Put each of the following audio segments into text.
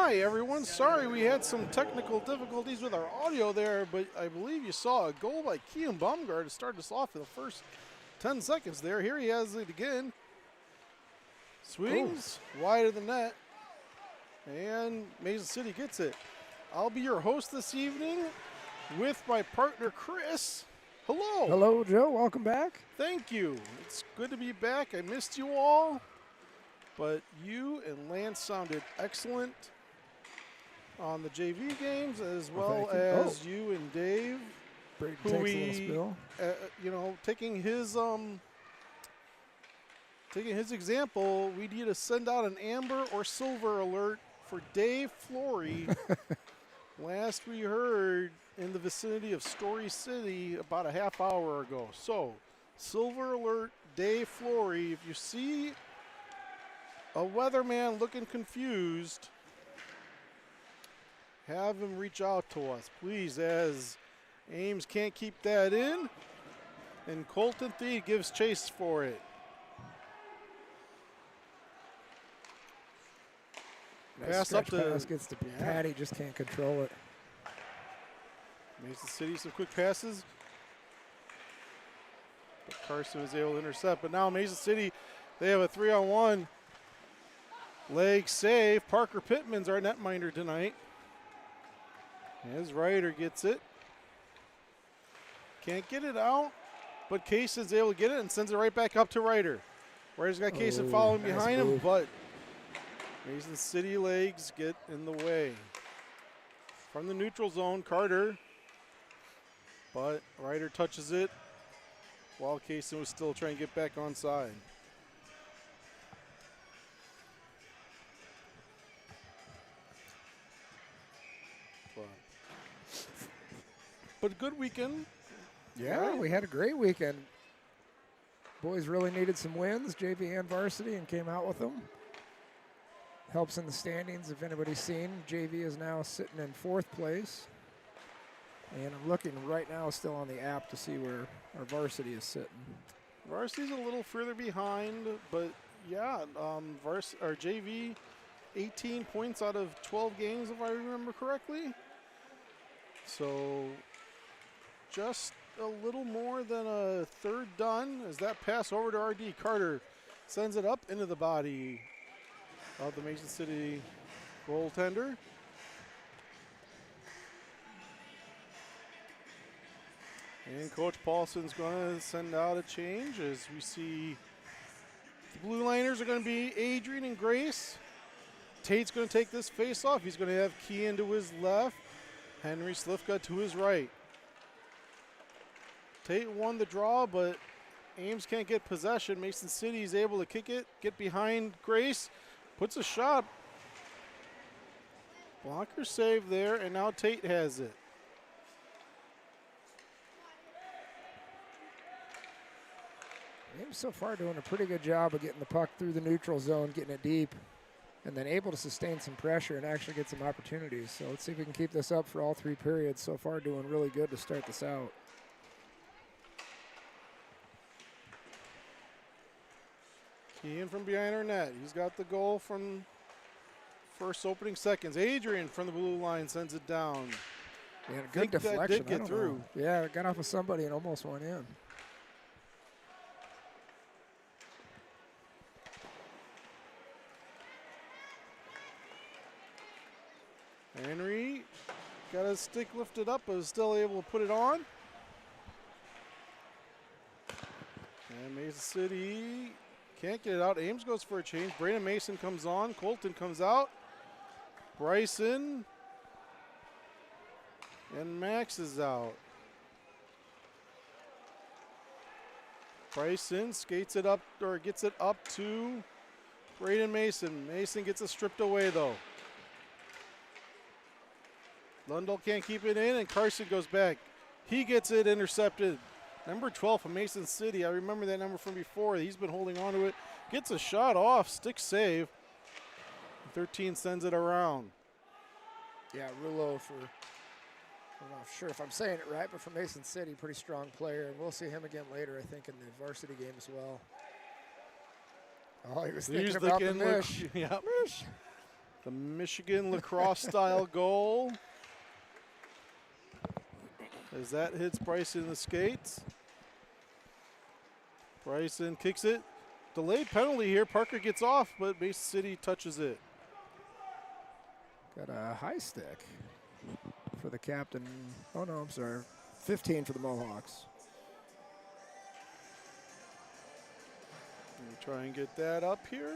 Hi, everyone. Sorry we had some technical difficulties with our audio there, but I believe you saw a goal by Kean Baumgart to start us off in the first 10 seconds there. Here he has it again. Swings wide of the net, and Mason City gets it. I'll be your host this evening with my partner, Chris. Hello. Hello, Joe. Welcome back. Thank you. It's good to be back. I missed you all, but you and Lance sounded excellent on the JV games, as well as you and Dave. Brayden takes a little spill. Taking his example, we need to send out an amber or silver alert for Dave Flory. Last we heard in the vicinity of Story City about a half hour ago. So, silver alert, Dave Flory. If you see a weatherman looking confused, have him reach out to us, please, as Ames can't keep that in, and Colton Thede gives chase for it. Nice pass gets to Patty, just can't control it. Mason City some quick passes, but Carson was able to intercept. But now Mason City, they have a 3-on-1 leg save. Parker Pittman's our netminder tonight. As Ryder gets it. Can't get it out, but Kaysen's able to get it and sends it right back up to Ryder. Ryder's got Kaysen following behind him, but Mason City legs get in the way. From the neutral zone, Carter, but Ryder touches it while Kaysen was still trying to get back onside. But a good weekend. Yeah, right? We had a great weekend. Boys really needed some wins, JV and varsity, and came out with them. Helps in the standings, if anybody's seen. JV is now sitting in 4th place. And I'm looking right now still on the app to see where our varsity is sitting. Varsity's a little further behind, but yeah, JV 18 points out of 12 games, if I remember correctly. So just a little more than a third done as that pass over to RD. Carter sends it up into the body of the Mason City goaltender. And Coach Paulson's going to send out a change as we see the blue liners are going to be Adrian and Grace. Tate's going to take this face off. He's going to have Kean to his left, Henry Slifka to his right. Tate won the draw, but Ames can't get possession. Mason City is able to kick it, get behind Grace, puts a shot. Blocker save there, and now Tate has it. Ames so far doing a pretty good job of getting the puck through the neutral zone, getting it deep, and then able to sustain some pressure and actually get some opportunities. So let's see if we can keep this up for all 3 periods. So far doing really good to start this out. Kean from behind our net. He's got the goal from first opening seconds. Adrian from the blue line sends it down. Yeah, good deflection. That did get through. Yeah, it got off of somebody and almost went in. Henry got his stick lifted up, but was still able to put it on. And Mason City can't get it out. Ames goes for a change. Brandon Mason comes on. Colton comes out. Bryson. And Max is out. Bryson skates it up, or gets it up to Brayden Mason. Mason gets it stripped away, though. Lundell can't keep it in, and Carson goes back. He gets it intercepted. Number 12 from Mason City. I remember that number from before. He's been holding on to it. Gets a shot off. Stick save. 13 sends it around. Yeah, Rulo for, I'm not sure if I'm saying it right, but for Mason City, pretty strong player. And we'll see him again later, I think, in the varsity game as well. Oh, he was thinking about the Mish. Yep. Mish. The Michigan lacrosse style goal. As that hits Bryson in the skates. Bryson kicks it. Delayed penalty here. Parker gets off, but Mason City touches it. Got a high stick for the captain. Oh, no, I'm sorry. 15 for the Mohawks. Let me try and get that up here.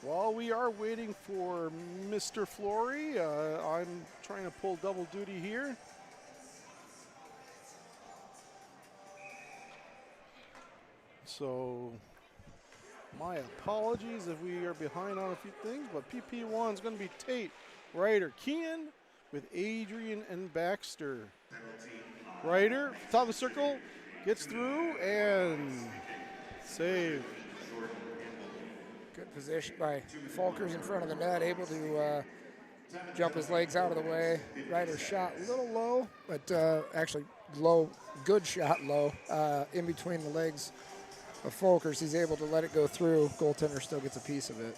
While we are waiting for Mr. Flory, I'm trying to pull double duty here. So, my apologies if we are behind on a few things, but PP1 is going to be Tate, Ryder, Kean with Adrian and Baxter. Ryder, top of the circle, gets through and save. Good position by Falkers in front of the net, able to jump his legs out of the way. Ryder's shot a little low, but actually low, good shot low, in between the legs of Falkers. He's able to let it go through. Goaltender still gets a piece of it.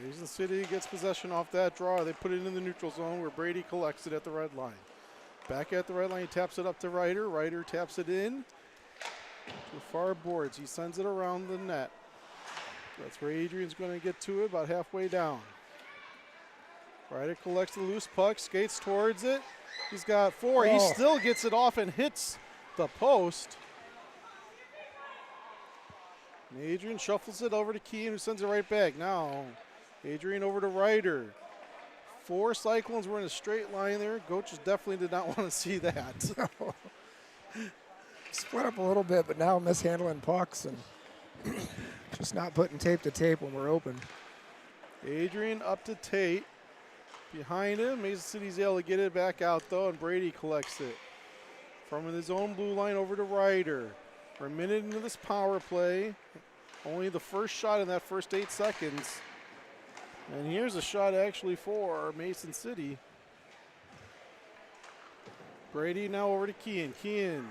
Mason City gets possession off that draw. They put it in the neutral zone where Brady collects it at the red line. Back at the red line, he taps it up to Ryder. Ryder taps it in to far boards. He sends it around the net. That's where Adrian's going to get to it, about halfway down. Ryder collects the loose puck, skates towards it. He's got 4. Oh. He still gets it off and hits the post. And Adrian shuffles it over to Keane, who sends it right back. Now, Adrian over to Ryder. 4 Cyclones were in a straight line there. Coaches definitely did not want to see that. Split up a little bit, but now mishandling pucks and just not putting tape to tape when we're open. Adrian up to Tate. Behind him, Mason City's able to get it back out though, and Brady collects it. From his own blue line over to Ryder. We're a minute into this power play. Only the first shot in that first 8 seconds. And here's a shot actually for Mason City. Brady now over to Kean. Kean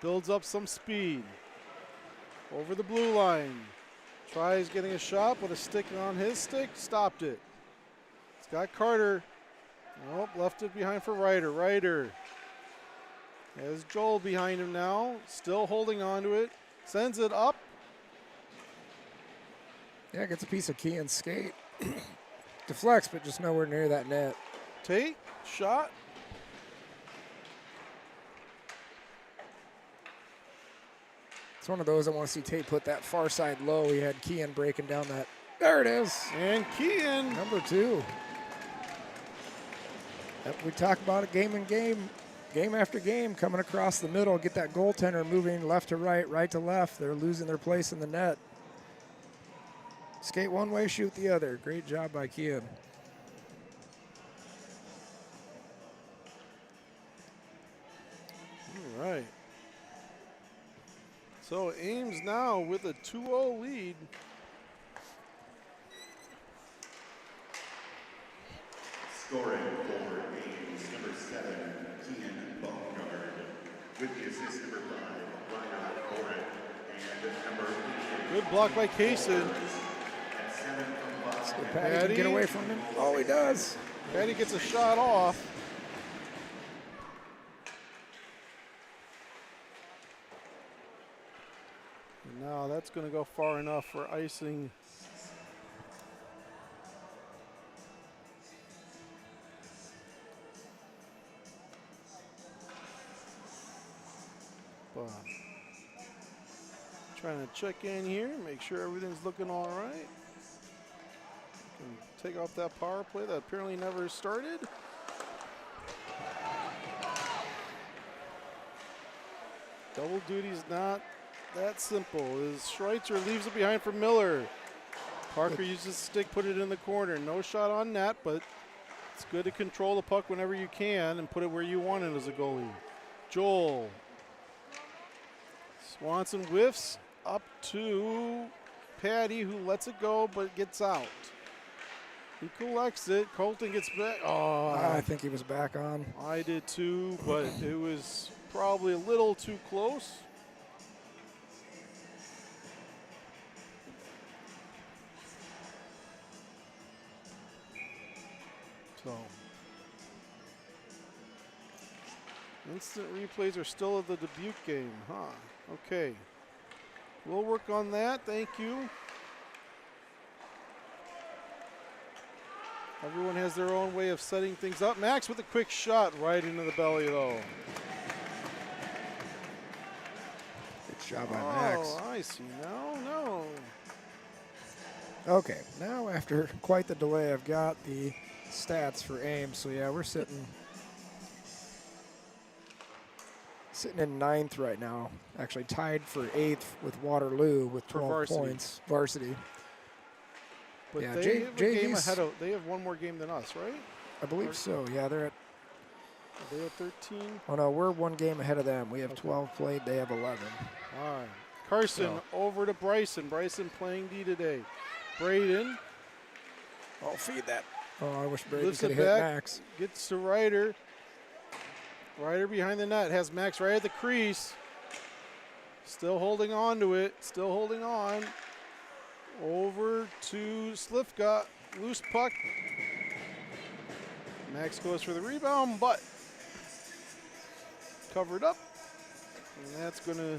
builds up some speed. Over the blue line. Tries getting a shot, but a stick on his stick stopped it. Scott Carter, nope, left it behind for Ryder. Ryder has Joel behind him now, still holding on to it, sends it up. Yeah, gets a piece of Kean's skate. Deflects, but just nowhere near that net. Tate, shot. It's one of those I want to see Tate put that far side low. He had Kean breaking down that. There it is. And Kean. Number 2. We talk about it game after game, coming across the middle, get that goaltender moving left to right, right to left. They're losing their place in the net. Skate one way, shoot the other. Great job by Kean. All right. So Ames now with a 2-0 lead. Scoring for Ames, number 7, Kean Baumgard, with the assist number 5, Ryan Corin, and number 8. Good block by Kaysen. So Patty can get away from him. Oh, he does. Patty gets a shot off. And now that's going to go far enough for icing. Trying to check in here, make sure everything's looking all right. Can take off that power play that apparently never started. Double duty's not that simple. As Schweitzer leaves it behind for Miller. Parker uses the stick, put it in the corner. No shot on net, but it's good to control the puck whenever you can and put it where you want it as a goalie. Joel. Swanson whiffs up to Patty, who lets it go but gets out. He collects it. Colton gets back. Oh, I think he was back on. I did too, but it was probably a little too close. So, instant replays are still at the Dubuque game, huh? Okay. We'll work on that. Thank you. Everyone has their own way of setting things up. Max with a quick shot right into the belly, though. Good job by Max. Oh, I see now. No. Okay, now after quite the delay, I've got the stats for Ames. So yeah, we're sitting in 9th right now. Actually tied for 8th with Waterloo with 12 varsity. points, varsity. But Yeah, they have a game JV's ahead of. They have one more game than us, right? I believe so. Yeah, they're at. Are they at 13? Oh no, we're one game ahead of them. We have 12 played. They have 11. All right. Carson So. over to Bryson. Bryson playing D today. Braden I'll feed that. Oh, I wish Brady lifts could it have hit back. Max. Gets to Ryder. Ryder behind the net. Has Max right at the crease. Still holding on to it. Still holding on. Over to Slifka. Loose puck. Max goes for the rebound, but covered up. And that's going to...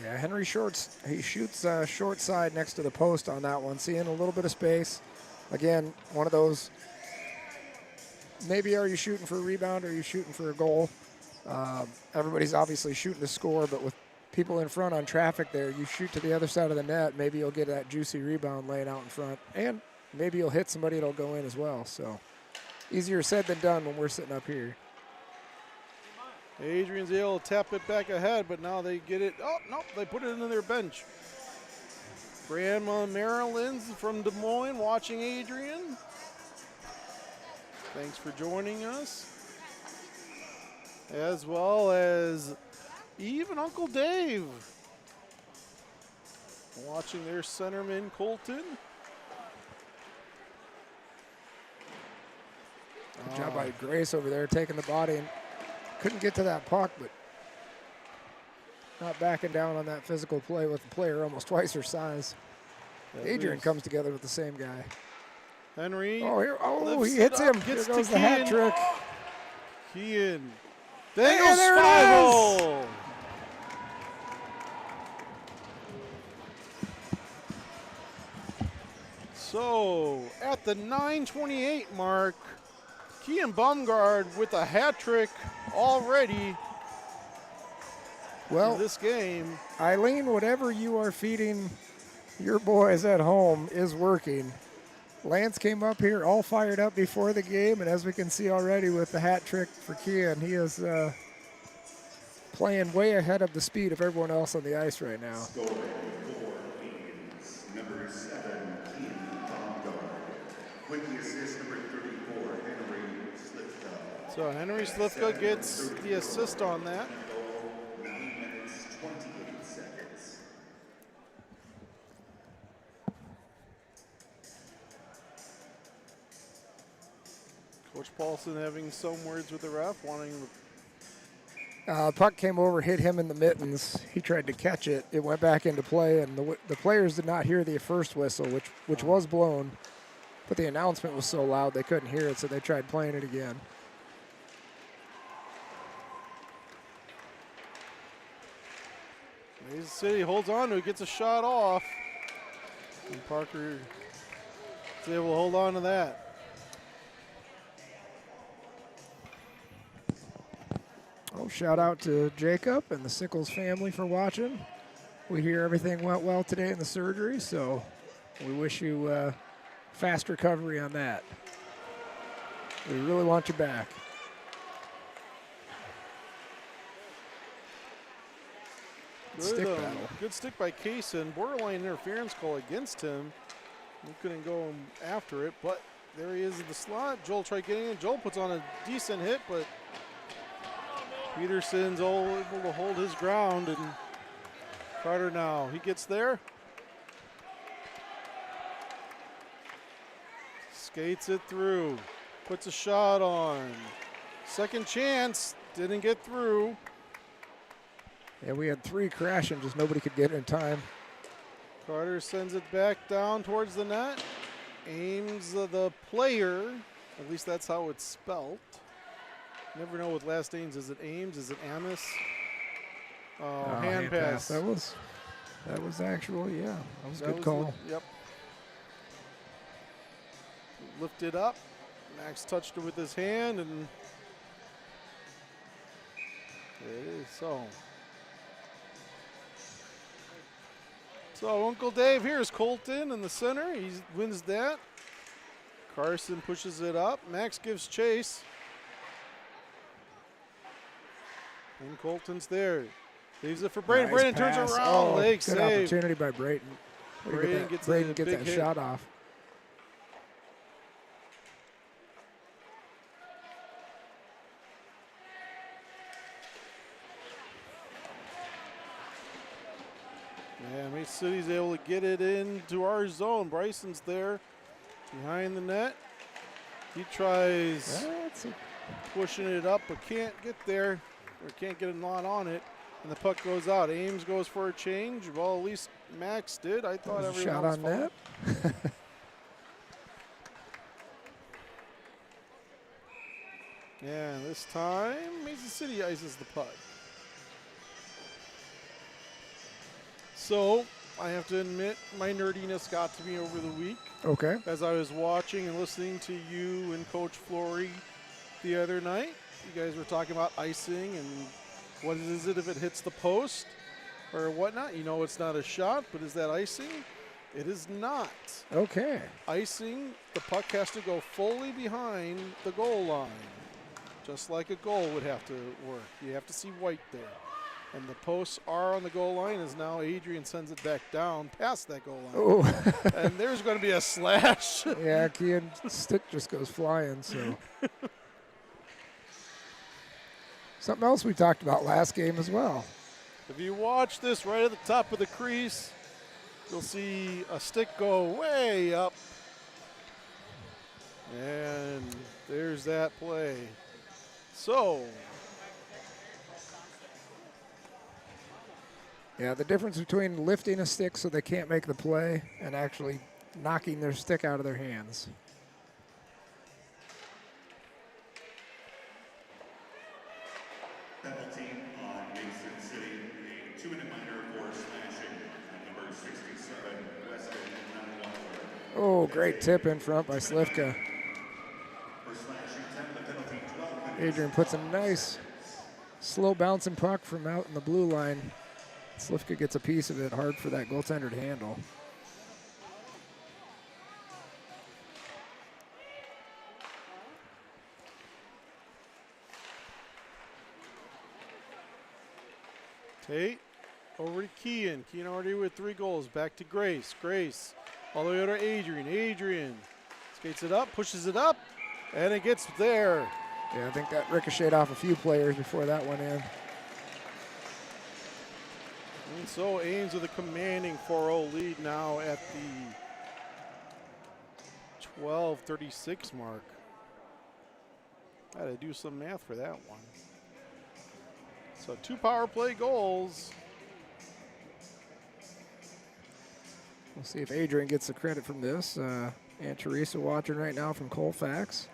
Yeah, Henry shorts. He shoots short side next to the post on that one, seeing a little bit of space. Again, one of those. Maybe are you shooting for a rebound or are you shooting for a goal? Everybody's obviously shooting to score, but with people in front on traffic there, you shoot to the other side of the net. Maybe you'll get that juicy rebound laying out in front, and maybe you'll hit somebody that'll go in as well. So easier said than done when we're sitting up here. Adrian's able to tap it back ahead, but now they get it. Oh, no, they put it into their bench. Grandma Marilyn's from Des Moines watching Adrian. Thanks for joining us. As well as Eve and Uncle Dave watching their centerman, Colton. Good job by Grace over there taking the body and couldn't get to that puck, but not backing down on that physical play with the player almost twice her size. Adrian comes together with the same guy. Henry. Oh, he hits him. Here Gets goes to the hat Kean. trick. Kean. There There goes 5-0. So at the 9:28 mark, Kean Baumgard with a hat trick already Well, in this game. Eileen, whatever you are feeding your boys at home is working. Lance came up here all fired up before the game, and as we can see already with the hat trick for Kean, he is playing way ahead of the speed of everyone else on the ice right now. Scoring for Ames, number 7, Kean Baumgart. With the assist, number 34, Henry Slifka. So Henry Slifka gets the assist on that. 9 minutes, 28 seconds. Coach Paulson having some words with the ref, wanting Puck came over, hit him in the mittens. He tried to catch it. It went back into play, and the players did not hear the first whistle, which was blown. But the announcement was so loud they couldn't hear it, so they tried playing it again. Mason City holds on to it, gets a shot off. And Parker is able to hold on to that. Oh, shout out to Jacob and the Sickles family for watching. We hear everything went well today in the surgery, so we wish you fast recovery on that. We really want you back. Stick battle. Good stick by Kaysen. Borderline interference call against him. He couldn't go after it, but there he is in the slot. Joel tried getting in. Joel puts on a decent hit, but Peterson's all able to hold his ground, and Carter now. He gets there. Skates it through. Puts a shot on. Second chance. Didn't get through. Yeah, we had 3 crashing, just nobody could get it in time. Carter sends it back down towards the net. Ames, the player, at least that's how it's spelt. Never know with last names. Is it Ames? Is it Ames? Oh, hand pass. That was actual, yeah. That was a good call. Yep. Lifted up. Max touched it with his hand, and there it is. So Uncle Dave, here's Colton in the center. He wins that. Carson pushes it up. Max gives chase. And Colton's there. Leaves it for Brayden. Nice Brayden turns pass. around. Oh, Leg good save. opportunity by Brayden. Brayden gets Brayden a get big that hit. shot off. Yeah, Mason City's able to get it into our zone. Bryson's there behind the net. He tries pushing it up, but can't get there, or can't get a knot on it. And the puck goes out. Ames goes for a change. Well, at least Max did. I thought everyone Shot was on fine. net. And this time, Mason City ices the puck. So, I have to admit, my nerdiness got to me over the week. Okay. As I was watching and listening to you and Coach Flory the other night, you guys were talking about icing and what is it if it hits the post or whatnot. You know it's not a shot, but is that icing? It is not. Okay. Icing, the puck has to go fully behind the goal line, just like a goal would have to work. You have to see white there. And the posts are on the goal line as now Adrian sends it back down past that goal line. Oh. And there's going to be a slash. Yeah, Kean's stick just goes flying, so. Something else we talked about last game as well. If you watch this right at the top of the crease, you'll see a stick go way up. And there's that play. So. Yeah, the difference between lifting a stick so they can't make the play and actually knocking their stick out of their hands. Penalty on Mason City, a 2-minute minor for slashing on number 67, Weston Nunwalker. Oh, great tip in front by Slivka. For slashing, 10 the penalty, 12 minutes. Adrian puts a nice slow bouncing puck from out in the blue line. Slivka gets a piece of it, hard for that goaltender to handle. Tate over to Kean. Kean already with 3 goals. Back to Grace. Grace all the way over to Adrian. Adrian skates it up, pushes it up, and it gets there. Yeah, I think that ricocheted off a few players before that went in. And so Ames with a commanding 4-0 lead now at the 12:36 mark. I had to do some math for that one. So 2 power play goals. We'll see if Adrian gets the credit from this. Aunt Teresa watching right now from Colfax.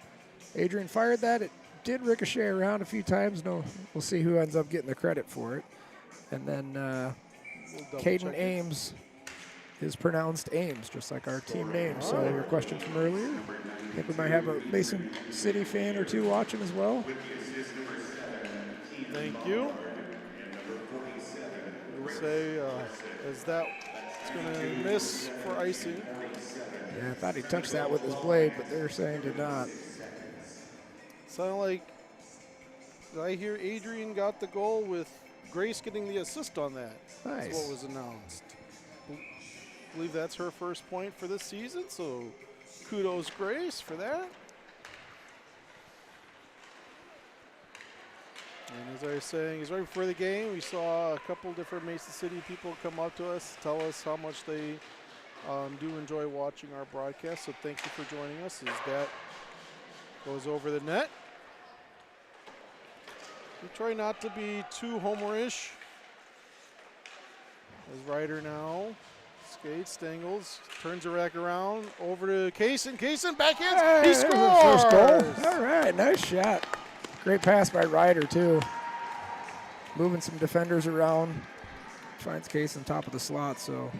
Adrian fired that. It did ricochet around a few times. No, we'll see who ends up getting the credit for it. And then Caden Ames is pronounced Ames, just like our team name. So your question from earlier, I think we might have a Mason City fan or two watching as well. Thank you. We'll say is that it's going to miss for icing. Yeah, I thought he touched that with his blade, but they're saying did not. Sounded like, did I hear Adrian got the goal with Grace getting the assist on that? Nice. That's what was announced. I believe that's her first point for this season, so kudos Grace for that. And as I was saying, right before the game, we saw a couple different Mason City people come up to us, tell us how much they do enjoy watching our broadcast. So thank you for joining us as that goes over the net. We try not to be too homerish As Ryder now skates, dangles, turns her back around, over to Kaysen. Kaysen backhands, Hey, he there's scores! the first goal. All right, nice shot. Great pass by Ryder, too. Moving some defenders around. Finds Case on top of the slot, so.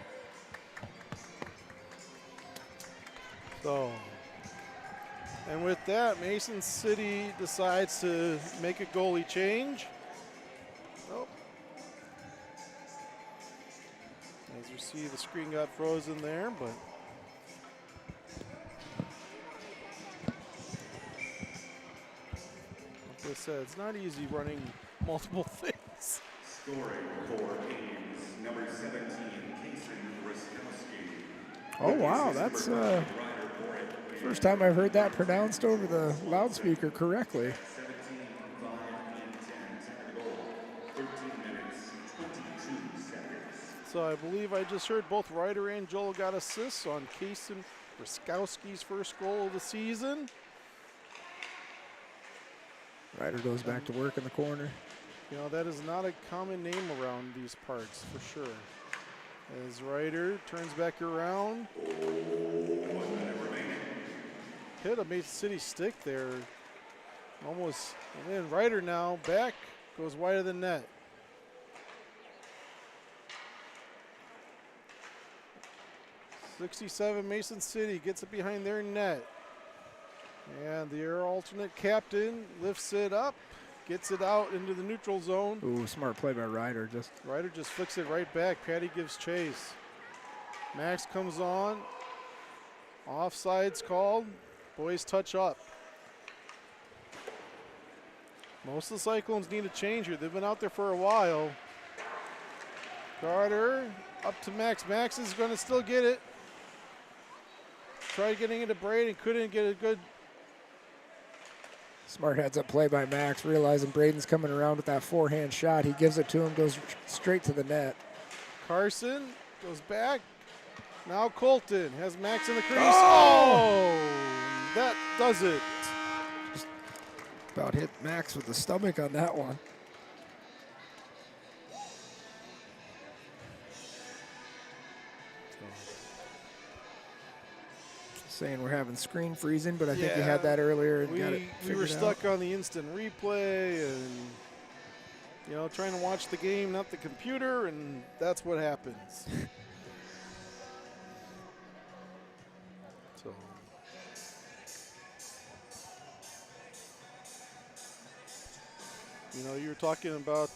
And with that, Mason City decides to make a goalie change. Oh. As you see, the screen got frozen there, but. Like I said, it's not easy running multiple things. Scoring for Ames, number 17, Kason Ruskowski. Oh, wow, that's first time I've heard that pronounced over the loudspeaker correctly. 17, 5, and 10 to the goal. 13 minutes, 22 seconds. So I believe I just heard both Ryder and Joel got assists on Kason Ruskowski's first goal of the season. Ryder goes back to work in the corner. You know, that is not a common name around these parts, for sure. As Ryder turns back around. Hit a Mason City stick there. Almost, and then Ryder now back, goes wide of the net. '67 Mason City gets it behind their net. And their alternate captain lifts it up, gets it out into the neutral zone. Ooh, smart play by Ryder. Ryder just flicks it right back. Patty gives chase. Max comes on. Offside's called. Boys touch up. Most of the Cyclones need a change here. They've been out there for a while. Carter up to Max. Max is going to still get it. Tried getting into Braden, couldn't get a good. Smart heads-up play by Max, realizing Braden's coming around with that forehand shot. He gives it to him, goes straight to the net. Carson goes back. Now Colton has Max in the crease. Oh! That does it. Just about hit Max with the stomach on that one. Saying we're having screen freezing, but I think you had that earlier and got it We were figured stuck out. on the instant replay and, you know, trying to watch the game, not the computer, and that's what happens. So. You know, you were talking about,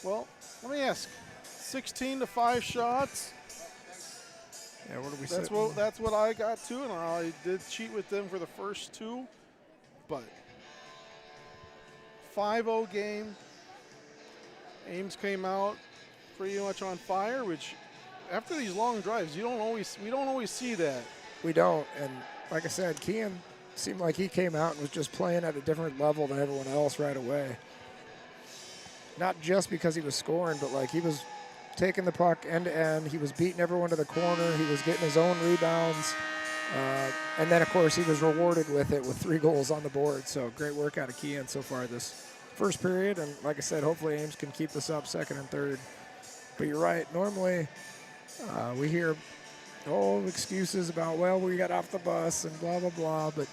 well, let me ask, 16 to 5 shots. Yeah, what are we That's what I got to, and I did cheat with them for the first two, but 5-0 game. Ames came out pretty much on fire, which after these long drives, we don't always see that. We don't, and like I said, Kean seemed like he came out and was just playing at a different level than everyone else right away. Not just because he was scoring, but like he was taking the puck end to end. He was beating everyone to the corner. He was getting his own rebounds. And then, of course, he was rewarded with it with 3 goals on the board. So great work out of Kean so far this first period. And like I said, hopefully Ames can keep this up second and third. But you're right. Normally we hear, excuses about, well, we got off the bus and blah, blah, blah. But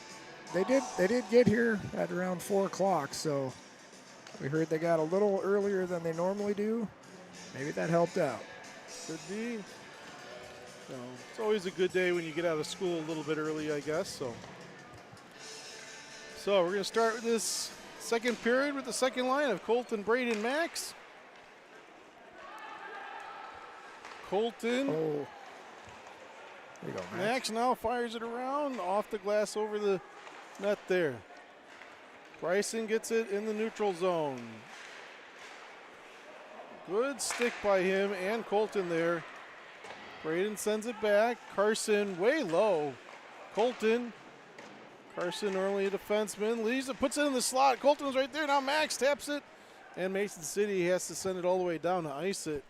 they did get here at around 4 o'clock. So we heard they got a little earlier than they normally do. Maybe that helped out. Could be. So it's always a good day when you get out of school a little bit early, I guess. So we're going to start with this second period with the second line of Colton, Braden, Max. Colton. Oh. There you go, Max now fires it around off the glass over the net there. Bryson gets it in the neutral zone. Good stick by him and Colton there. Braden sends it back. Carson way low. Colton. Carson, normally a defenseman, leaves it, puts it in the slot. Colton's right there. Now Max taps it. And Mason City has to send it all the way down to ice it.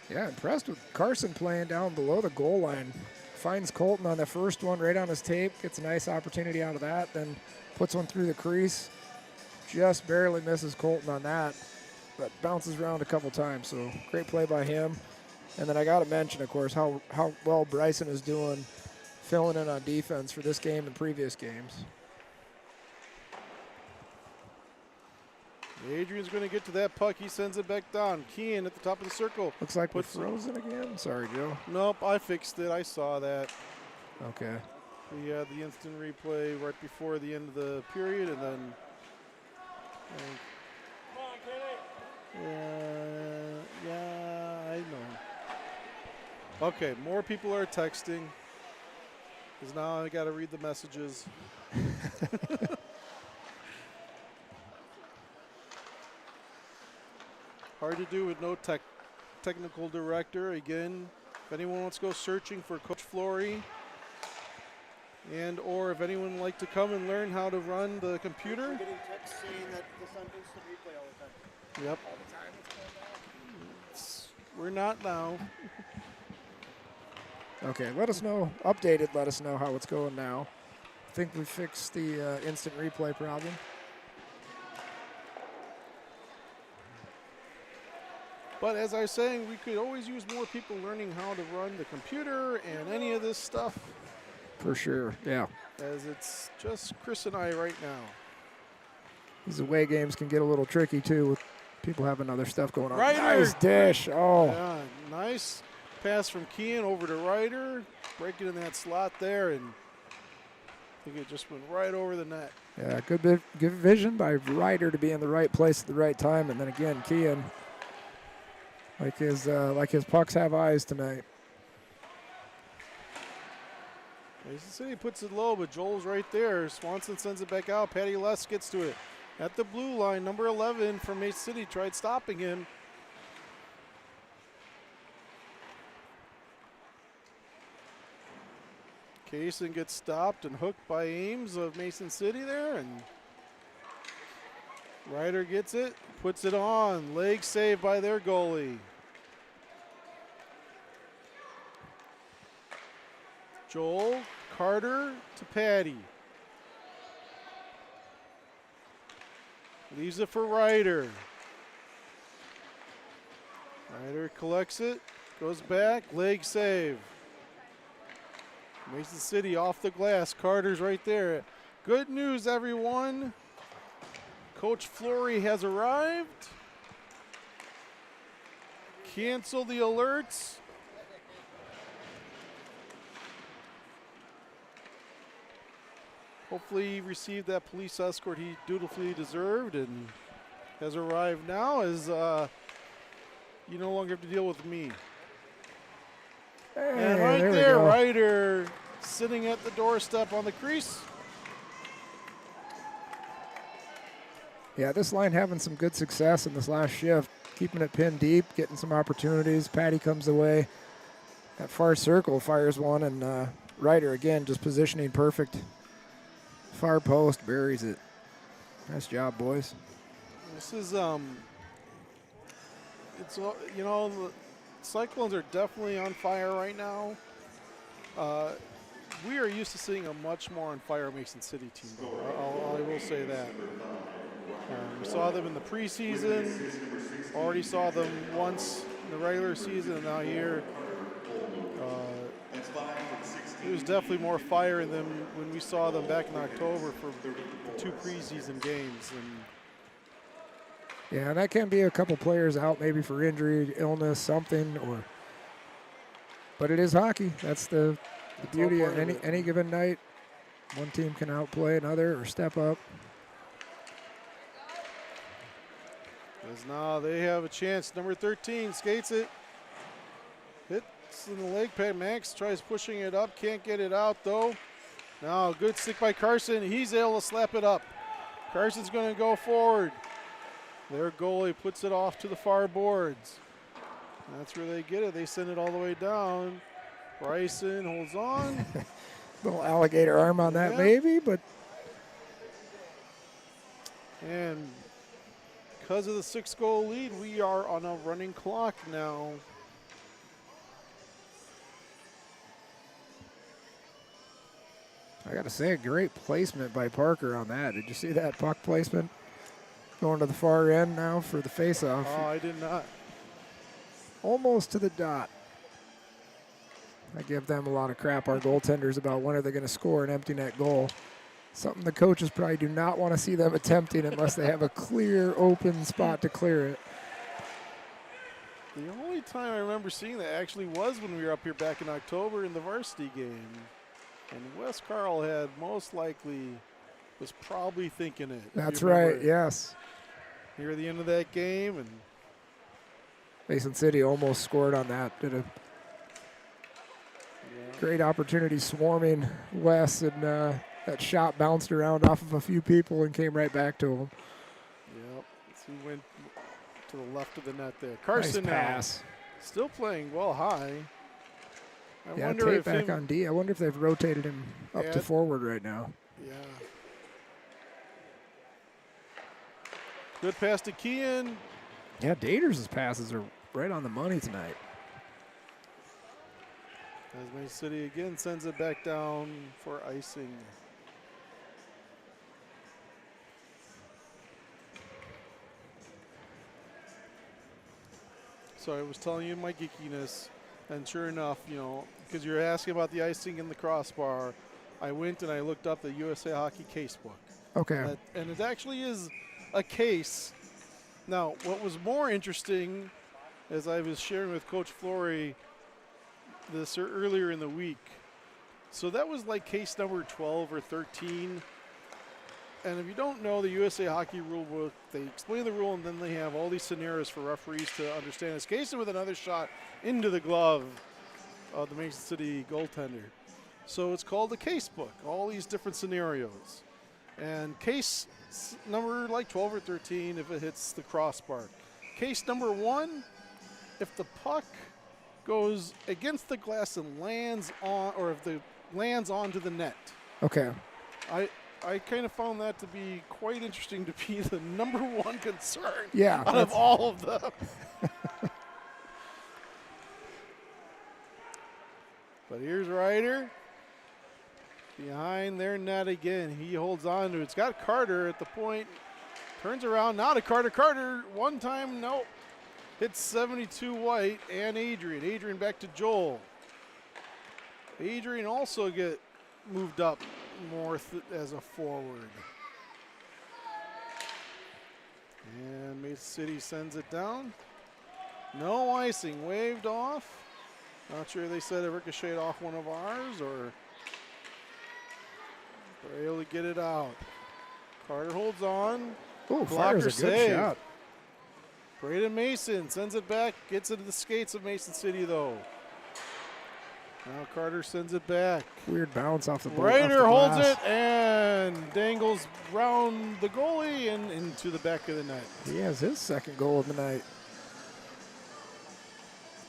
Yeah, impressed with Carson playing down below the goal line. Finds Colton on the first one right on his tape. Gets a nice opportunity out of that. Then puts one through the crease. Just barely misses Colton on that. but bounces around a couple times. So great play by him. And then I got to mention, of course, how well Bryson is doing filling in on defense for this game and previous games. Adrian's going to get to that puck. He sends it back down. Kean at the top of the circle. Looks like we're frozen again. Sorry, Joe. Nope, I fixed it. I saw that. Okay. We had the instant replay right before the end of the period, and then. Yeah, I know. Okay, more people are texting. Because now I got to read the messages. Hard to do with no technical director. Again, if anyone wants to go searching for Coach Flory, and or if anyone would like to come and learn how to run the computer. I'm getting texts saying that this on instant replay all the time. Yep. All the time it's going down. We're not now. Okay, let us know. Updated, let us know how it's going now. I think we fixed the instant replay problem. But as I was saying, we could always use more people learning how to run the computer and any of this stuff. For sure, yeah. As it's just Chris and I right now. These away games can get a little tricky, too, with people having other stuff going on. Ryder. Nice dish. Oh. Yeah, nice pass from Kean over to Ryder. Breaking in that slot there, and I think it just went right over the net. Yeah, good vision by Ryder to be in the right place at the right time. And then again, Kean, like his pucks have eyes tonight. Mason City puts it low, but Joel's right there. Swanson sends it back out. Patty Les gets to it. At the blue line, number 11 from Mason City tried stopping him. Kaysen gets stopped and hooked by Ames of Mason City there, and Ryder gets it, puts it on. Leg save by their goalie. Joel, Carter to Patty. Leaves it for Ryder. Ryder collects it, goes back, leg save. Mason City off the glass. Carter's right there. Good news, everyone. Coach Flory has arrived. Cancel the alerts. Hopefully he received that police escort he dutifully deserved and has arrived now, as you no longer have to deal with me. Hey, And right there, Ryder sitting at the doorstep on the crease. Yeah, this line having some good success in this last shift, keeping it pinned deep, getting some opportunities. Patty comes away. That far circle fires one, and Ryder again just positioning perfect. Far post, buries it. Nice job, boys. This is it's you know, the Cyclones are definitely on fire right now. We are used to seeing a much more on fire Mason City team. I will say that. We saw them in the preseason. Already saw them once in the regular season, and now here. There was definitely more fire in them when we saw them back in October for the 2 preseason games. And yeah, and that can be a couple players out maybe for injury, illness, something, or. But it is hockey. That's the beauty of any given night. One team can outplay another or step up. as now they have a chance. Number 13 skates it. Hits in the leg pad. Max tries pushing it up. Can't get it out though. Now a good stick by Carson. He's able to slap it up. Carson's going to go forward. Their goalie puts it off to the far boards. That's where they get it. They send it all the way down. Bryson holds on. Little alligator arm on that maybe, but. And because of the 6-goal lead, we are on a running clock now. I got to say, a great placement by Parker on that. Did you see that puck placement? Going to the far end now for the face-off. Oh, I did not. Almost to the dot. I give them a lot of crap, our goaltenders, about when are they going to score an empty net goal. Something the coaches probably do not want to see them attempting unless they have a clear, open spot to clear it. The only time I remember seeing that actually was when we were up here back in October in the varsity game. And Wes Carl had most likely was probably thinking it. That's right, yes. Near the end of that game. And Mason City almost scored on that. Did a great opportunity swarming Wes, and that shot bounced around off of a few people and came right back to him. Yep, he went to the left of the net there. Carson nice pass. Now, still playing well high. I yeah, wonder Tate if back on D. I wonder if they've rotated him up to forward right now. Yeah. Good pass to Kean. Yeah, Daters' passes are right on the money tonight. As Mason City again sends it back down for icing. So I was telling you my geekiness, and sure enough, you know, because you're asking about the icing and the crossbar, I went and I looked up the USA Hockey casebook. Okay. And it actually is a case. Now, what was more interesting, as I was sharing with Coach Flory this earlier in the week, so that was like case number 12 or 13. And if you don't know the USA Hockey rule book, they explain the rule and then they have all these scenarios for referees to understand. It's Casey with another shot into the glove of the Mason City goaltender. So it's called the case book, all these different scenarios. And case number like 12 or 13 if it hits the crossbar. Case number 1, if the puck goes against the glass and lands on, or if the lands onto the net. Okay. I kind of found that to be quite interesting to be the number one concern out of all of them. But here's Ryder behind their net again. He holds on to it. It's got Carter at the point. Turns around now to Carter. Carter one time, nope. Hits 72 White and Adrian. Adrian back to Joel. Adrian also get moved up north as a forward. And Mason City sends it down. No icing, waved off. Not sure they said it ricocheted off one of ours or they're able to get it out. Carter holds on. Ooh, Blocker fires a good save. shot. Braden Mason sends it back, gets into the skates of Mason City though. Now Carter sends it back. Weird bounce off the ball. Ryder holds it and dangles round the goalie and into the back of the net. He has his second goal of the night.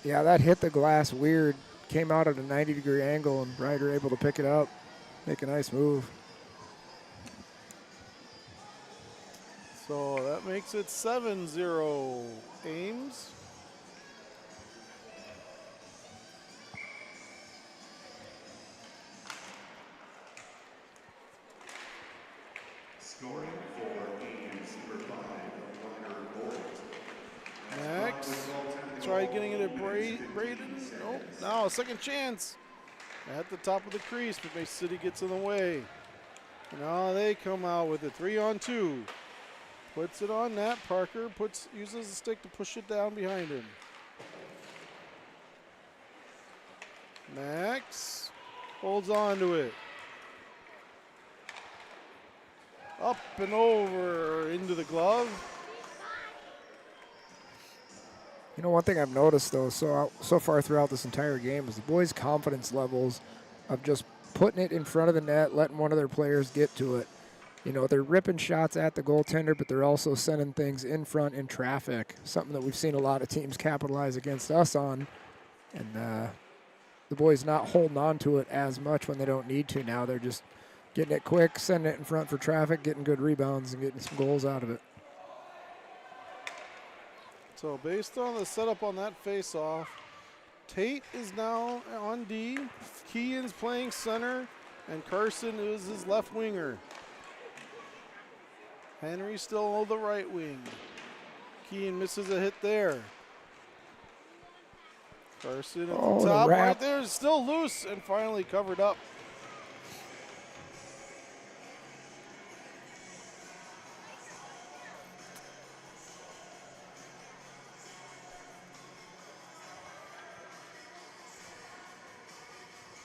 Yeah, that hit the glass weird. Came out at a 90-degree angle, and Ryder able to pick it up. Make a nice move. So that makes it 7-0 Ames. Scoring for Ames, number 5, Ryder Bolt. Next, try getting it at Braden. Nope. Now a second chance at the top of the crease, but Mason City gets in the way. Now they come out with a 3-on-2. Puts it on net. Parker uses the stick to push it down behind him. Max holds on to it. Up and over into the glove. You know, one thing I've noticed, though, so far throughout this entire game is the boys' confidence levels of just putting it in front of the net, letting one of their players get to it. You know, they're ripping shots at the goaltender, but they're also sending things in front in traffic, something that we've seen a lot of teams capitalize against us on. And the boys not holding on to it as much when they don't need to now. They're just getting it quick, sending it in front for traffic, getting good rebounds, and getting some goals out of it. So based on the setup on that face-off, Tate is now on D. Keehan's playing center, and Carson is his left winger. Henry still on the right wing. Keane misses a hit there. Carson at the Oh, the top wrap. right there, still loose and finally covered up.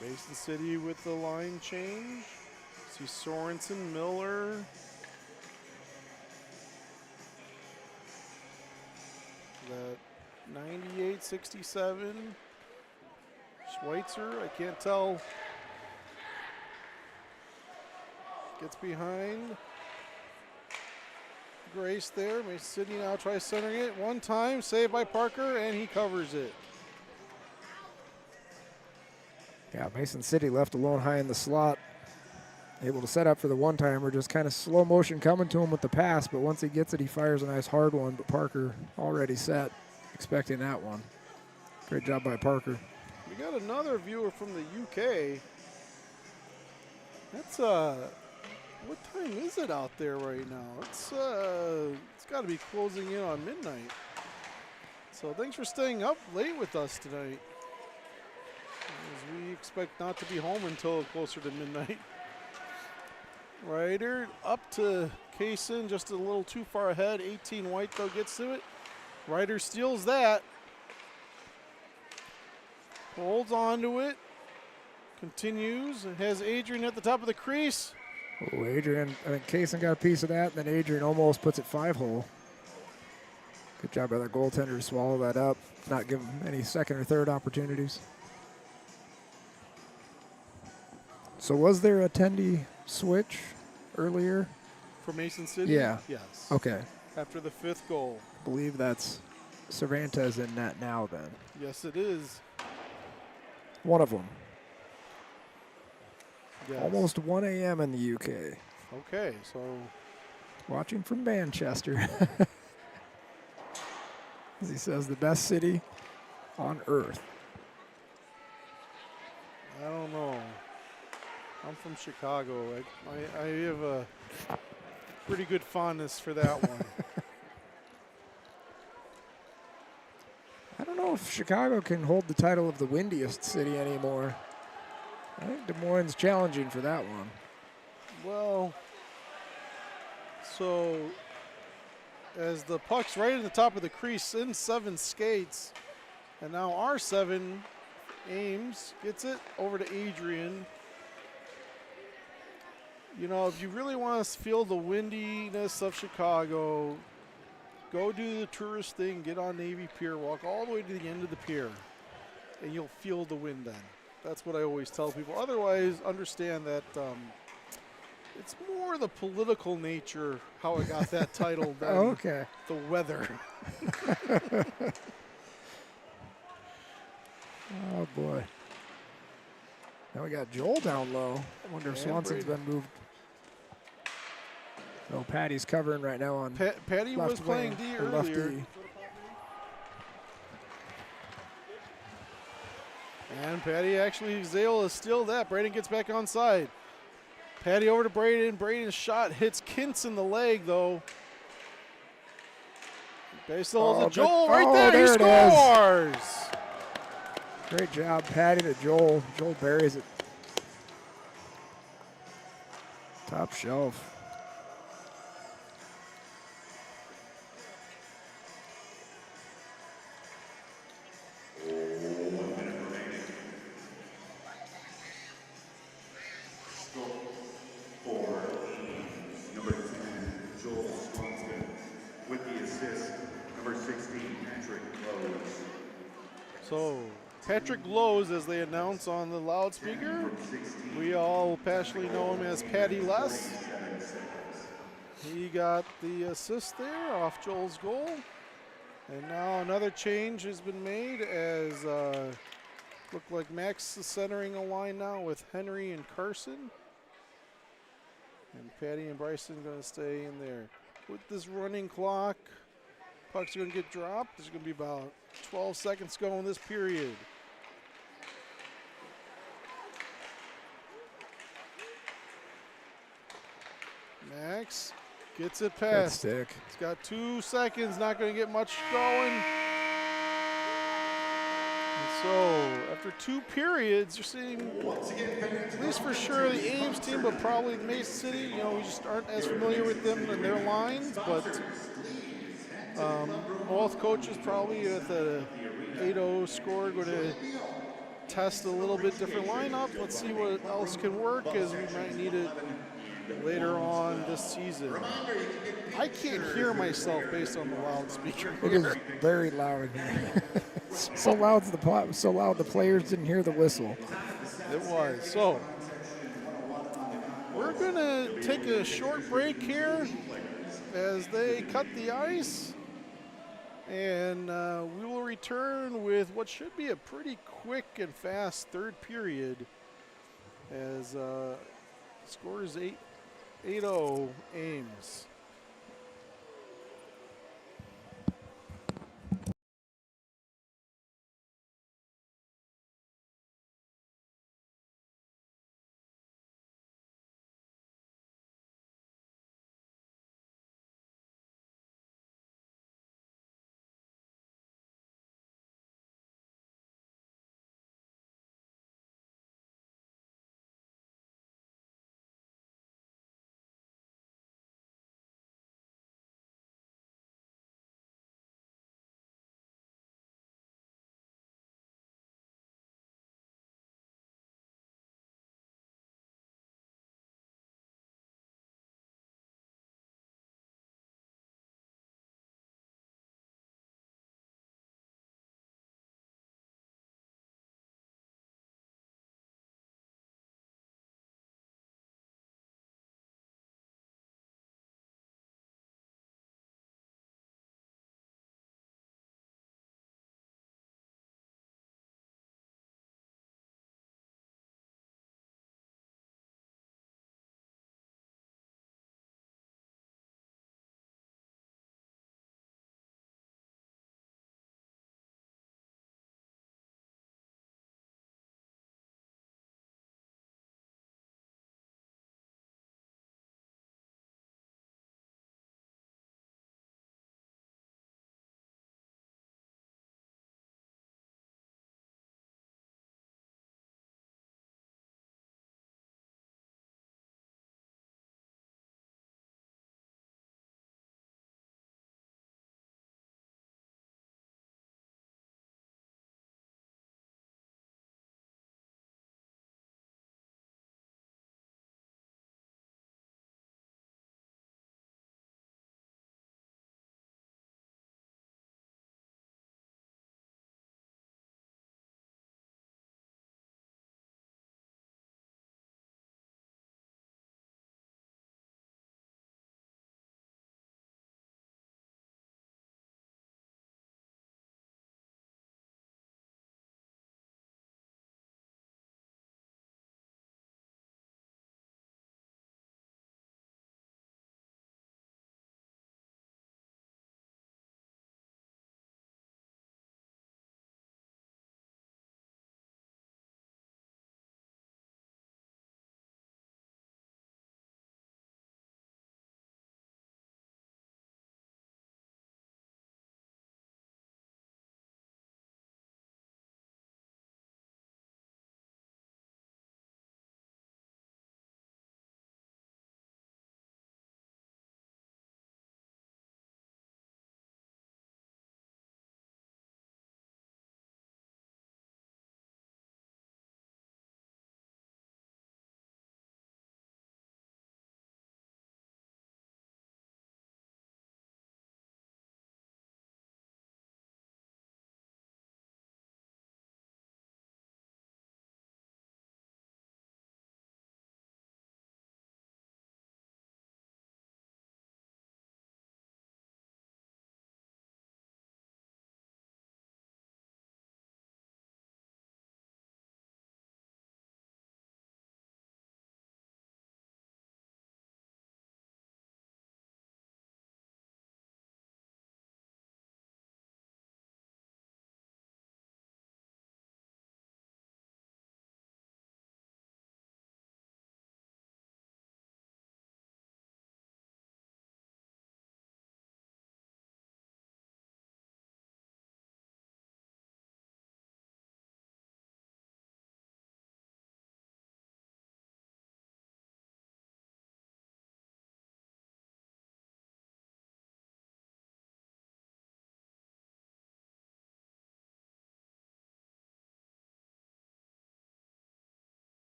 Mason City with the line change. See Sorensen, Miller. That 98-67. Schweitzer, I can't tell. Gets behind. Grace there. Mason City now tries centering it. One time, saved by Parker, and he covers it. Yeah, Mason City left alone high in the slot. Able to set up for the one-timer, just kind of slow motion coming to him with the pass, but once he gets it, he fires a nice hard one, but Parker already set, expecting that one. Great job by Parker. We got another viewer from the UK. That's, what time is it out there right now? It's got to be closing in on midnight. So thanks for staying up late with us tonight. As we expect not to be home until closer to midnight. Ryder up to Kaysen, just a little too far ahead. 18 White though gets to it. Ryder steals that. Holds on to it. Continues and has Adrian at the top of the crease. Oh, Adrian, I think Kaysen got a piece of that, and then Adrian almost puts it 5-hole. Good job by the goaltender to swallow that up, not give him any second or third opportunities. So was there a attendee switch earlier? For Mason City? Yeah. Yes. Okay. After the 5th goal. I believe that's Cervantes in net now then. Yes, it is. One of them. Yes. Almost 1 a.m. in the UK. Okay, so Watching from Manchester. As he says, the best city on earth. I don't know. I'm from Chicago. I have a pretty good fondness for that one. I don't know if Chicago can hold the title of the windiest city anymore. I think Des Moines challenging for that one. Well, so as the puck's right at the top of the crease in 7 skates, and now R7, Ames, gets it over to Adrian. You know, if you really want to feel the windiness of Chicago, go do the tourist thing, get on Navy Pier, walk all the way to the end of the pier, and you'll feel the wind then. That's what I always tell people. Otherwise, understand that it's more the political nature how it got that title than Okay. the weather. Oh, boy. Now we got Joel down low. I wonder if And Swanson's Brady. been moved. No, Patty's covering right now on Patty was left playing wing, D or left earlier. D. And Patty actually is able to steal that. Braden gets back on side. Patty over to Braden. Braden's shot hits Kintz in the leg, though. They still holds it. Joel right there. He scores! Great job, Patty to Joel. Joel buries it. Top shelf. For Ames, number 10, Joel Swanson. With the assist, number 16, Patrick Rose. So, Patrick Lowe's, as they announce on the loudspeaker. We all passionately know him as Patty Less. He got the assist there off Joel's goal. And now another change has been made as look like Max is centering a line now with Henry and Carson. And Patty and Bryson going to stay in there. With this running clock, pucks are going to get dropped. There's going to be about 12 seconds to go in this period. Max Gets it Good past. stick. He's got 2 seconds, not going to get much going. And so, after 2 periods, you're seeing, at least for sure, the Ames team, but probably the Mason City. You know, we just aren't as familiar with them and their lines, but both coaches probably with a 8-0 score going to test a little bit different lineup. Let's see what else can work, as we might need it later on this season. I can't hear myself based on the loudspeaker It here. is very loud in here. So loud the players didn't hear the whistle. It was. So we're going to take a short break here as they cut the ice. And we will return with what should be a pretty quick and fast third period, as score is 8-0 Ames.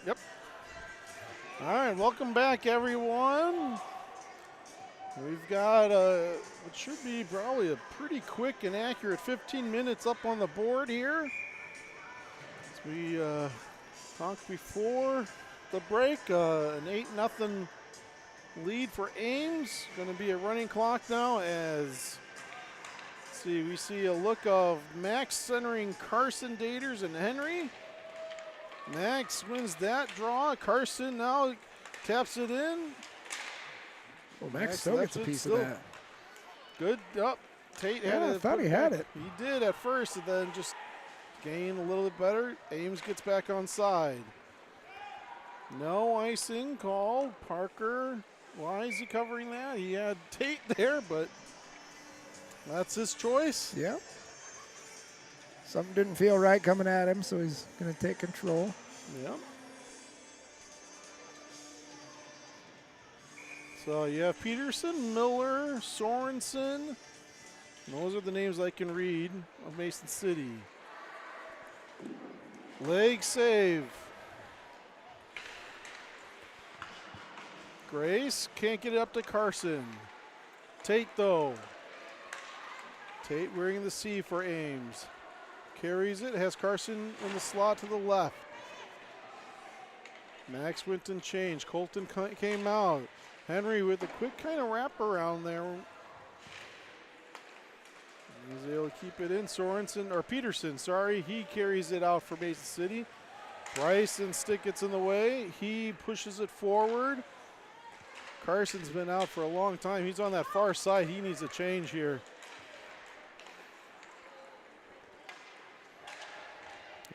Yep. All right, welcome back, everyone. We've got what should be probably a pretty quick and accurate 15 minutes up on the board here. As we talked before the break, an 8-0 lead for Ames. Going to be a running clock now as, let's see, we see a look of Max centering Carson, Daters, and Henry. Max wins that draw. Carson now taps it in. Well, Max still gets a piece of that. Good. Up. Tate had Yeah, it. I thought he had it. He did at first, and then just gained a little bit better. Ames gets back on side. No icing called. Parker, why is he covering that? He had Tate there, but that's his choice. Yeah. Something didn't feel right coming at him, so he's going to take control. Yep. So you have Peterson, Miller, Sorensen. Those are the names I can read of Mason City. Leg save. Grace can't get it up to Carson. Tate though. Tate wearing the C for Ames. Carries it, has Carson in the slot to the left. Max went and changed. Colton came out. Henry with a quick kind of wrap around there. He's able to keep it in. Sorensen, or Peterson, sorry, he carries it out for Mason City. Bryson stick gets in the way. He pushes it forward. Carson's been out for a long time. He's on that far side. He needs a change here.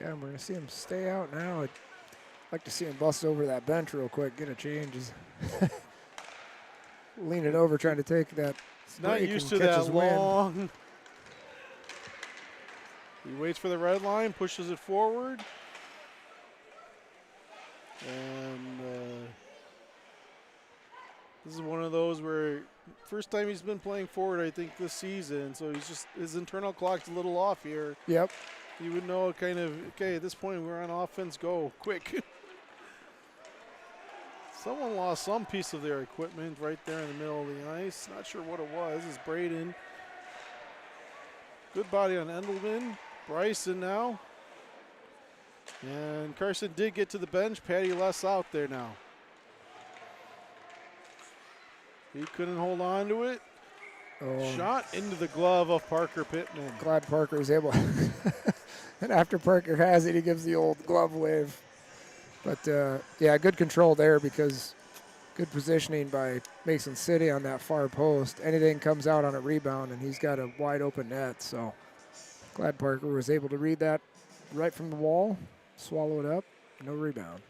Yeah, we're going to see him stay out now. I'd like to see him bust over that bench real quick, get a change. He's leaning over, trying to take that. Not used to that long. He waits for the red line, pushes it forward. And this is one of those where first time he's been playing forward, I think, this season. So he's just, his internal clock's a little off here. Yep. You would know kind of, okay, at this point we're on offense, go quick. Someone lost some piece of their equipment right there in the middle of the ice. Not sure what it was. It's Braden. Good body on Endelman. Bryson now. And Carson did get to the bench. Patty Less out there now. He couldn't hold on to it. Oh. Shot into the glove of Parker Pittman. Glad Parker was able. And after Parker has it, he gives the old glove wave. But, yeah, good control there because good positioning by Mason City on that far post. Anything comes out on a rebound, and he's got a wide open net. So glad Parker was able to read that right from the wall, swallow it up, no rebound.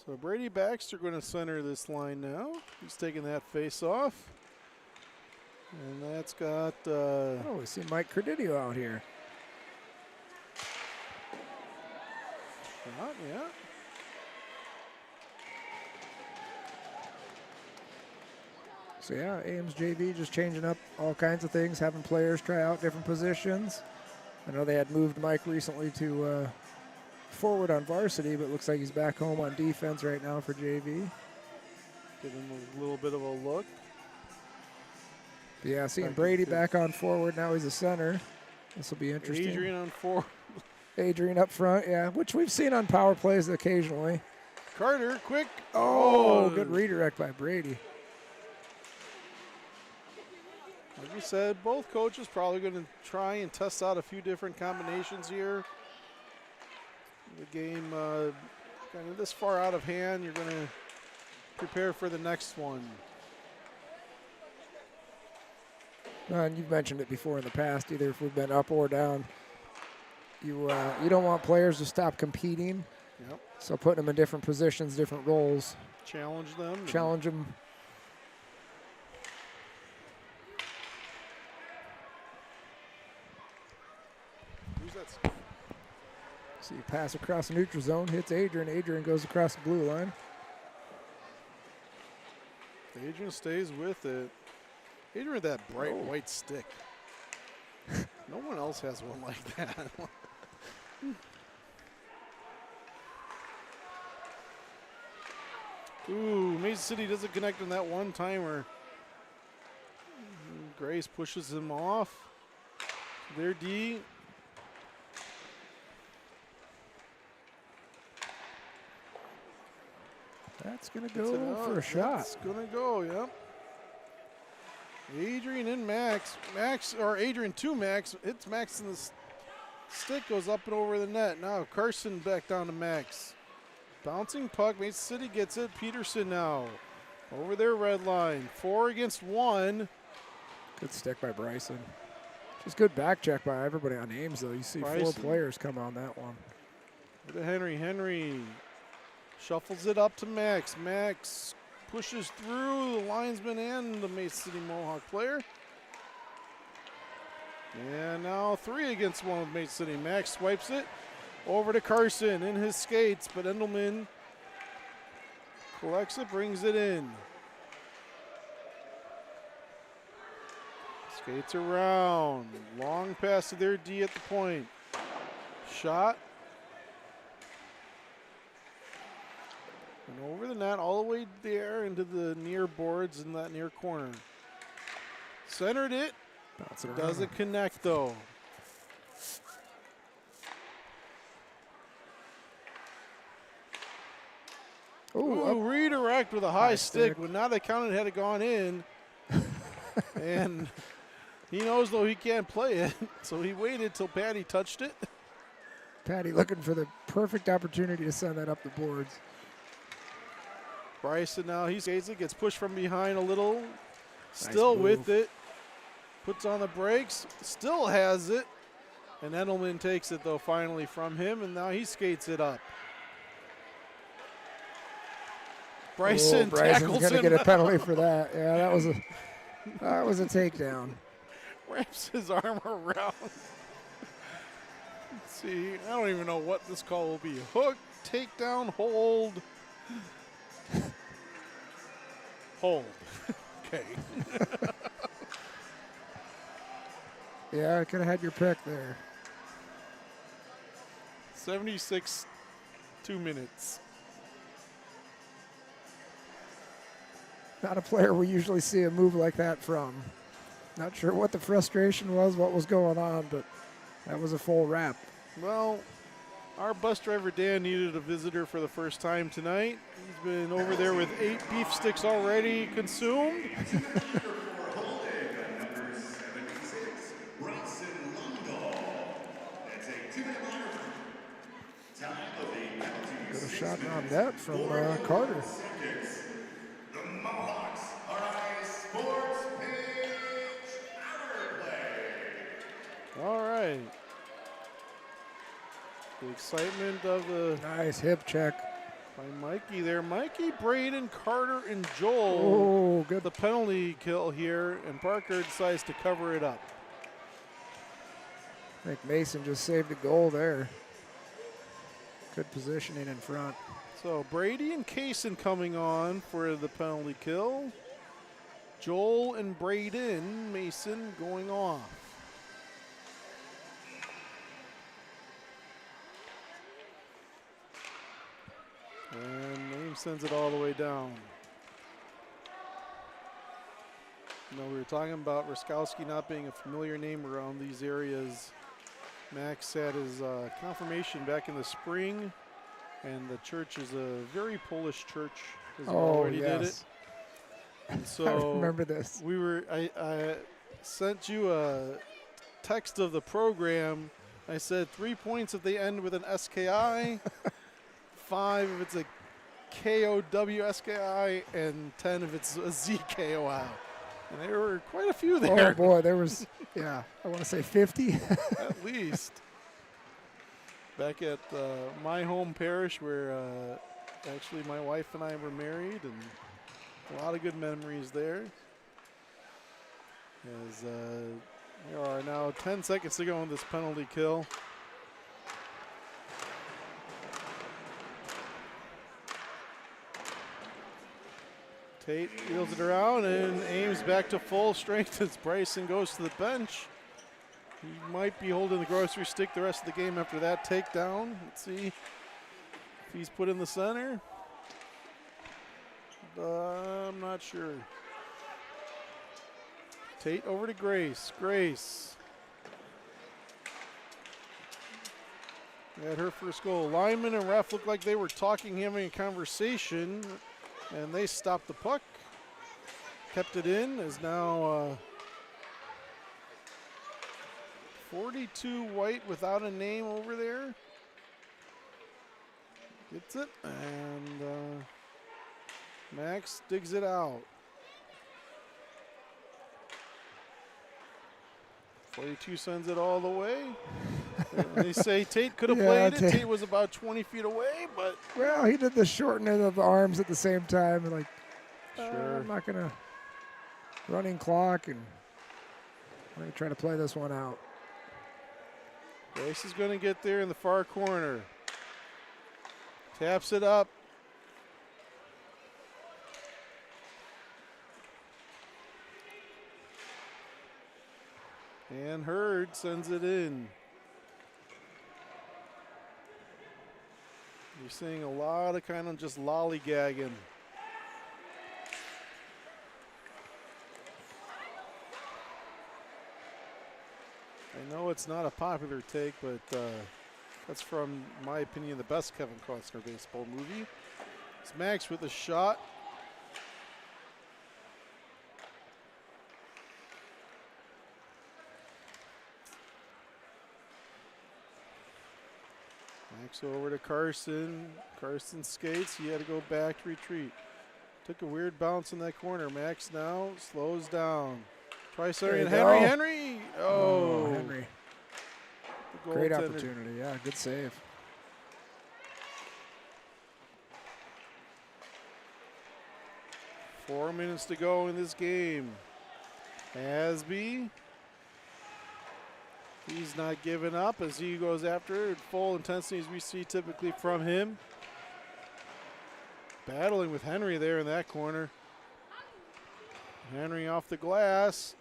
So Brady Baxter going to center this line now. He's taking that face off. And that's got... oh, we see Mike Credidio out here. Yeah. So, yeah, Ames JV just changing up all kinds of things, having players try out different positions. I know they had moved Mike recently to forward on varsity, but looks like he's back home on defense right now for JV. Give him a little bit of a look. But yeah, seeing Brady back on forward, now he's a center. This will be interesting. Adrian on forward. Adrian up front, yeah, which we've seen on power plays occasionally. Carter, quick. Oh, good redirect by Brady. Like we said, both coaches probably going to try and test out a few different combinations here. The game kind of this far out of hand, you're going to prepare for the next one. And you've mentioned it before in the past, either if we've been up or down. You don't want players to stop competing. Yep. So putting them in different positions, different roles. Challenge them. Challenge them. Who's that? See, pass across the neutral zone, hits Adrian. Adrian goes across the blue line. Adrian stays with it. Adrian with that bright white stick. No one else has one like that. Ooh, Mason City doesn't connect on that one timer. Grace pushes him off. Their D. That's going to go for a shot. It's going to go, yep. Adrian and Max. Adrian to Max. Hits Max in the stick, goes up and over the net. Now Carson back down to Max. Bouncing puck. Mason City gets it. Peterson now over their red line. 4 against 1. Good stick by Bryson. Just good back check by everybody on Ames, though. You see Bryson. 4 players come on that one. To Henry. Henry shuffles it up to Max. Max pushes through the linesman and the Mason City Mohawk player. And now 3 against 1 with Mason City. Max swipes it over to Carson in his skates, but Endelman collects it, brings it in. Skates around. Long pass to their D at the point. Shot. And over the net, all the way there into the near boards in that near corner. Centered it. Bounce it around. Doesn't connect, though. Ooh, redirect with a high stick, but now they counted had it gone in. And he knows, though, he can't play it, so he waited till Patty touched it. Patty looking for the perfect opportunity to send that up the boards. Bryson now, he skates it, gets pushed from behind a little. Still with it. Puts on the brakes, still has it. And Endelman takes it, though, finally from him, and now he skates it up. Bryson Bryson's tackles going to him. get a penalty for that. Yeah, that was a takedown. Wraps his arm around. Let's see, I don't even know what this call will be. Hook, takedown, hold. Hold. Okay. Yeah, I could have had your pick there. 76, 2 minutes. Not a player we usually see a move like that from. Not sure what the frustration was, what was going on, but that was a full wrap. Well, our bus driver Dan needed a visitor for the first time tonight. He's been over there with 8 beef sticks already consumed. Got a shot around net from Carter. The Mohawks are a sports page power play. All right. The excitement of the Nice hip check. by Mikey there. Mikey, Braden, Carter, and Joel. Oh, good. The penalty kill here, and Parker decides to cover it up. I think Mason just saved a goal there. Good positioning in front. So Brady and Kaysen coming on for the penalty kill. Joel and Braden Mason going off. And Ames sends it all the way down. You know, we were talking about Ruskowski not being a familiar name around these areas. Max had his confirmation back in the spring, and the church is a very Polish church. As already did it. And so I remember this. I sent you a text of the program. I said 3 points if they end with an SKI, 5 if it's a KOW SKI, and 10 if it's a ZKOL. And there were quite a few there. Oh boy, there was, yeah, I want to say 50. At least. Back at my home parish where actually my wife and I were married, and a lot of good memories there. As there are now 10 seconds to go in this penalty kill. Tate wheels it around and Ames back to full strength as Bryson goes to the bench. He might be holding the grocery stick the rest of the game after that takedown. Let's see if he's put in the center. I'm not sure. Tate over to Grace. Grace. At her first goal. Lineman and ref looked like they were talking, having a conversation, and they stopped the puck. Kept it in. Is now 42 White without a name over there. Gets it, and Max digs it out. 42 sends it all the way. They say Tate could have played it. Tate was about 20 feet away, but. Well, he did the shortening of the arms at the same time. And like, sure. I'm not going to running clock, and I'm going to try to play this one out. Grace is going to get there in the far corner. Taps it up. And Hurd sends it in. You're seeing a lot of kind of just lollygagging. I know it's not a popular take, but that's from, in my opinion, the best Kevin Costner baseball movie. It's Max with a shot. Max over to Carson. Carson skates. He had to go back to retreat. Took a weird bounce in that corner. Max now slows down. Try starting Henry. Henry. Oh, Henry. Great opportunity. Yeah, good save. Four minutes to go in this game. Asby. He's not giving up as he goes after it. Full intensity as we see typically from him. Battling with Henry there in that corner. Henry off the glass.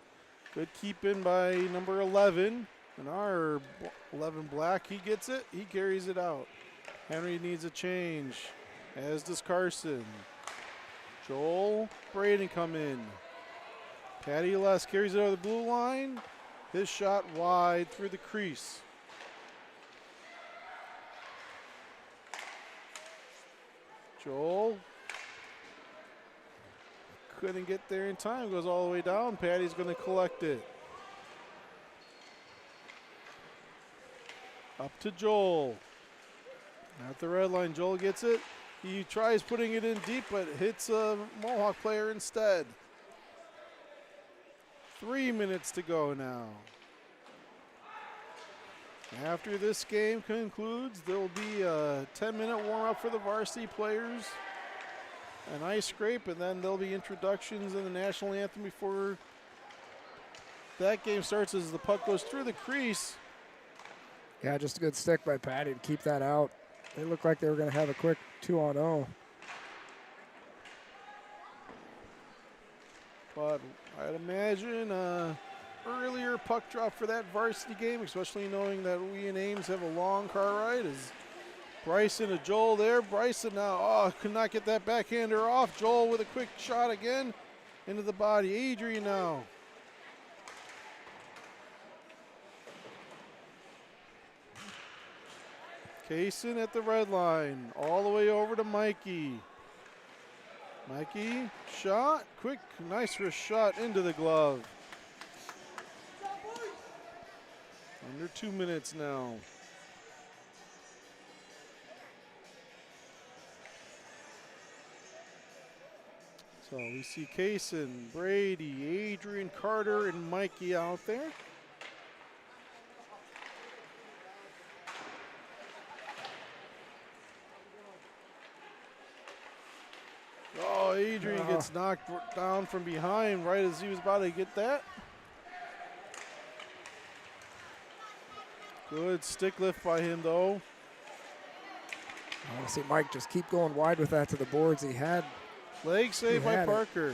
Good keep in by number 11. And our 11 Black, he gets it. He carries it out. Henry needs a change, as does Carson. Joel Braden come in. Patty Les carries it over the blue line. His shot wide through the crease. Joel couldn't get there in time. Goes all the way down. Patty's going to collect it. Up to Joel. At the red line, Joel gets it. He tries putting it in deep, but hits a Mohawk player instead. 3 minutes to go now. After this game concludes, there will be a 10-minute warm-up for the varsity players, an ice scrape, and then there'll be introductions in the national anthem before that game starts as the puck goes through the crease. Yeah, just a good stick by Patty to keep that out. They looked like they were going to have a quick 2-on-0. But I'd imagine earlier puck drop for that varsity game, especially knowing that we in Ames have a long car ride, is Bryson to Joel there. Bryson now, could not get that backhander off. Joel with a quick shot again into the body. Adrian now. Kaysen at the red line, all the way over to Mikey. Mikey, shot, quick, nice wrist shot into the glove. Under 2 minutes now. So we see Kaysen, Brady, Adrian, Carter, and Mikey out there. Oh, Adrian gets knocked down from behind right as he was about to get that. Good stick lift by him, though. I want to see Mike just keep going wide with that to the boards. He had. Leg save by Parker.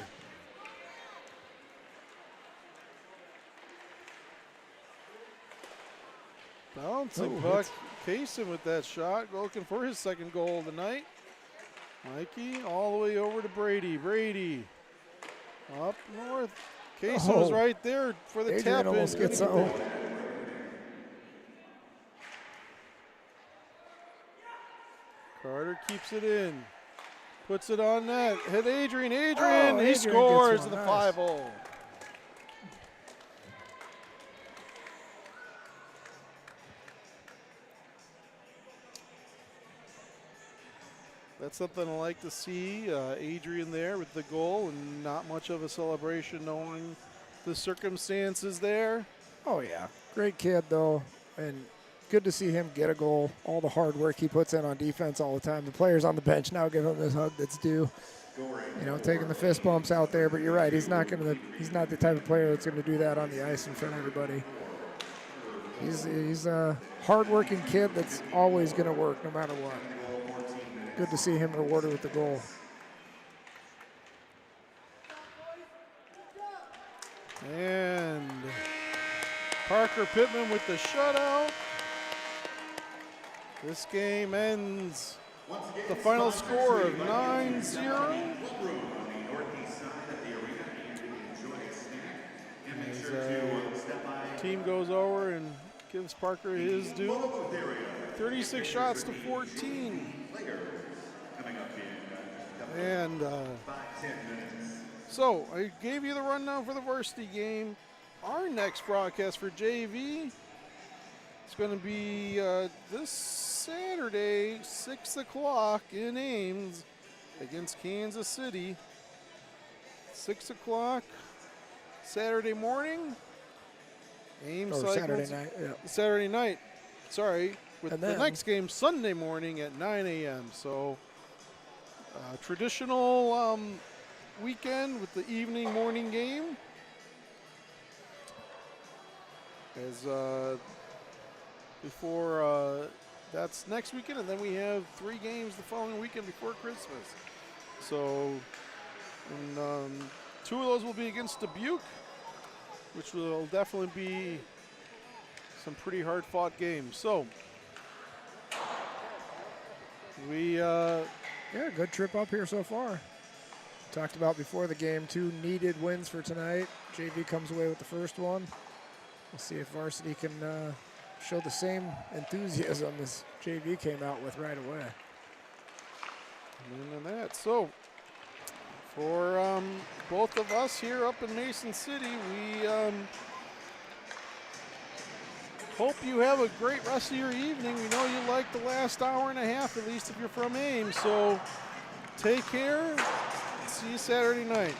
Bouncing puck. Kaysen with that shot, looking for his second goal of the night. Mikey all the way over to Brady. Brady up north. Queso's Oh. right there for the Adrian tap in. almost gets something. Carter keeps it in. Puts it on net. Hit Adrian. Adrian, Oh, he Adrian scores gets the one. Nice. 5-0. That's something I like to see. Adrian there with the goal and not much of a celebration knowing the circumstances there. Oh, yeah. Great kid, though. And good to see him get a goal. All the hard work he puts in on defense all the time. The players on the bench now give him this hug that's due. You know, taking the fist bumps out there. But you're right. He's not the type of player that's going to do that on the ice in front of everybody. He's a hard-working kid that's always going to work no matter what. Good to see him rewarded with the goal. And Parker Pittman with the shutout. This game ends the final score of 9-0. As team goes over and gives Parker his due. 36 shots to 14. And so I gave you the rundown for the varsity game. Our next broadcast for JV is going to be this Saturday, 6 o'clock in Ames against Kansas City. 6 o'clock Saturday morning. Ames Or Cyclones. Saturday night. Yeah. Saturday night. Sorry. With And the then- next game Sunday morning at 9 a.m. So traditional weekend with the evening morning game. As before that's next weekend, and then we have 3 games the following weekend before Christmas. So, and 2 of those will be against Dubuque, which will definitely be some pretty hard-fought games. So, we Yeah, good trip up here so far. Talked about before the game, 2 needed wins for tonight. JV comes away with the first one. We'll see if varsity can show the same enthusiasm as JV came out with right away. and then that. So, for both of us here up in Mason City, we hope you have a great rest of your evening. We know you like the last hour and a half, at least if you're from Ames. So take care. See you Saturday night.